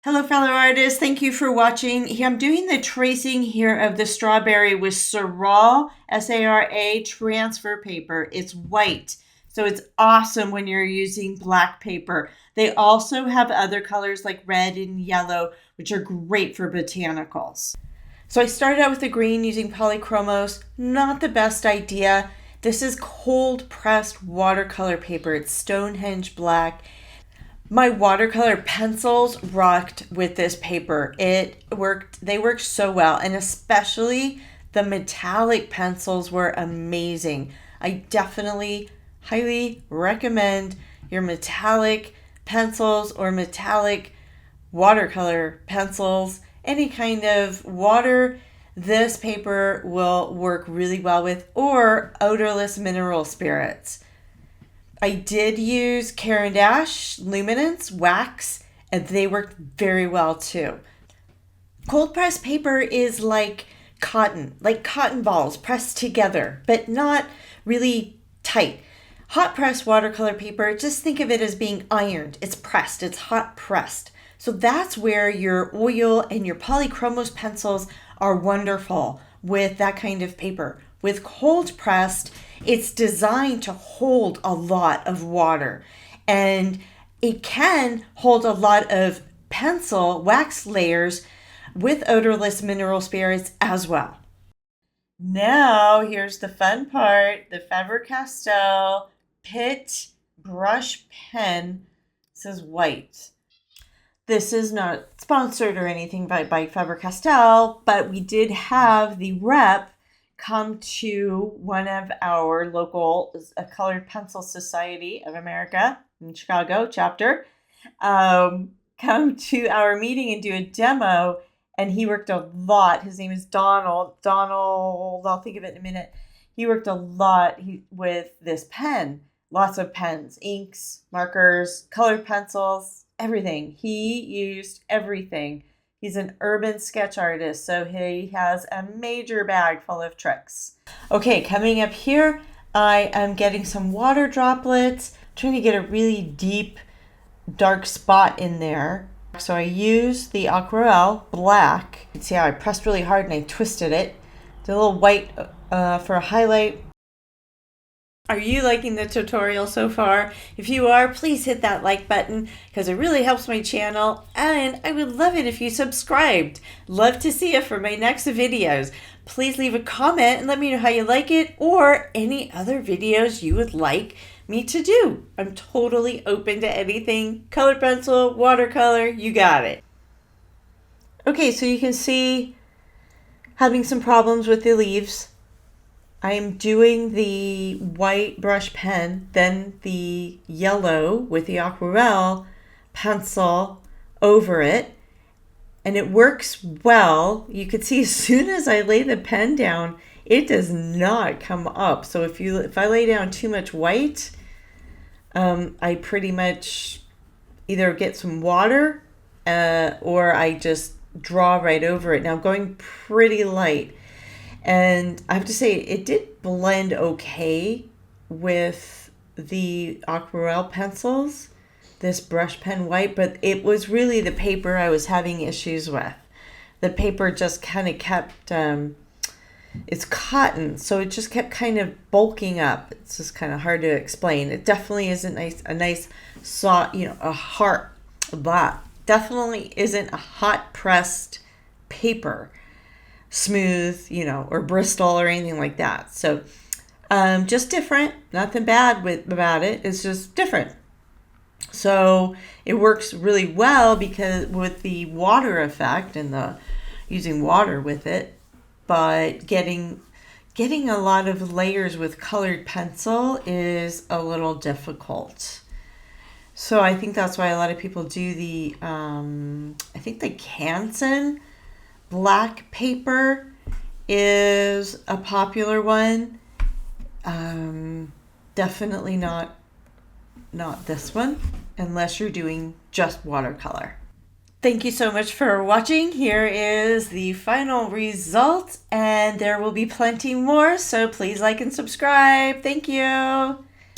Hello, fellow artists. Thank you for watching. I'm doing the tracing here of the strawberry with Sara, S-A-R-A, transfer paper. It's white, so it's awesome when you're using black paper. They also have other colors like red and yellow, which are great for botanicals. So I started out with the green using Polychromos. Not the best idea. This is cold pressed watercolor paper. It's Stonehenge black. My watercolor pencils rocked with this paper. They worked so well, and especially the metallic pencils were amazing. I definitely highly recommend your metallic pencils or metallic watercolor pencils, any kind of water. This paper will work really well with, or odorless mineral spirits. I did use Caran d'Ache, Luminance, wax, and they worked very well too. Cold pressed paper is like cotton balls pressed together, but not really tight. Hot pressed watercolor paper, just think of it as being ironed. It's pressed, it's hot pressed. So that's where your oil and your Polychromos pencils are wonderful with that kind of paper. With cold pressed, it's designed to hold a lot of water, and it can hold a lot of pencil wax layers with odorless mineral spirits as well. Now here's the fun part, the Faber-Castell Pitt brush pen. This is white. This is not sponsored or anything by Faber-Castell, but we did have the rep come to one of our local Colored Pencil Society of America in Chicago chapter, come to our meeting and do a demo, and he worked a lot. His name is Donald, I'll think of it in a minute. He worked a lot with this pen, lots of pens, inks, markers, colored pencils, everything. He used everything. He's an urban sketch artist, so he has a major bag full of tricks. Okay, coming up here, I am getting some water droplets, trying to get a really deep, dark spot in there. So I use the Aquarelle black. You can see how I pressed really hard and I twisted it. Did a little white for a highlight. Are you liking the tutorial so far? If you are, please hit that like button because it really helps my channel, and I would love it if you subscribed. Love to see you for my next videos. Please leave a comment and let me know how you like it or any other videos you would like me to do. I'm totally open to anything. Colored pencil, watercolor, you got it. Okay, so you can see having some problems with the leaves. I'm doing the white brush pen, then the yellow with the Aquarelle pencil over it, and it works well. You can see as soon as I lay the pen down, it does not come up. So if I lay down too much white, I pretty much either get some water or I just draw right over it. Now I'm going pretty light. And I have to say, it did blend okay with the Aquarelle pencils, this brush pen white, but it was really the paper I was having issues with. The paper just kind of kept, it's cotton, so it just kept kind of bulking up. It's just kind of hard to explain. It definitely isn't a nice soft, definitely isn't a hot pressed paper. Smooth, or Bristol or anything like that. So just different, nothing bad about it. It's just different. So it works really well because with the water effect and the using water with it, but getting a lot of layers with colored pencil is a little difficult. So I think that's why a lot of people do the I think the Canson black paper is a popular one. Definitely not this one unless you're doing just watercolor. Thank you so much for watching. Here is the final result, and there will be plenty more, so please like and subscribe. Thank you.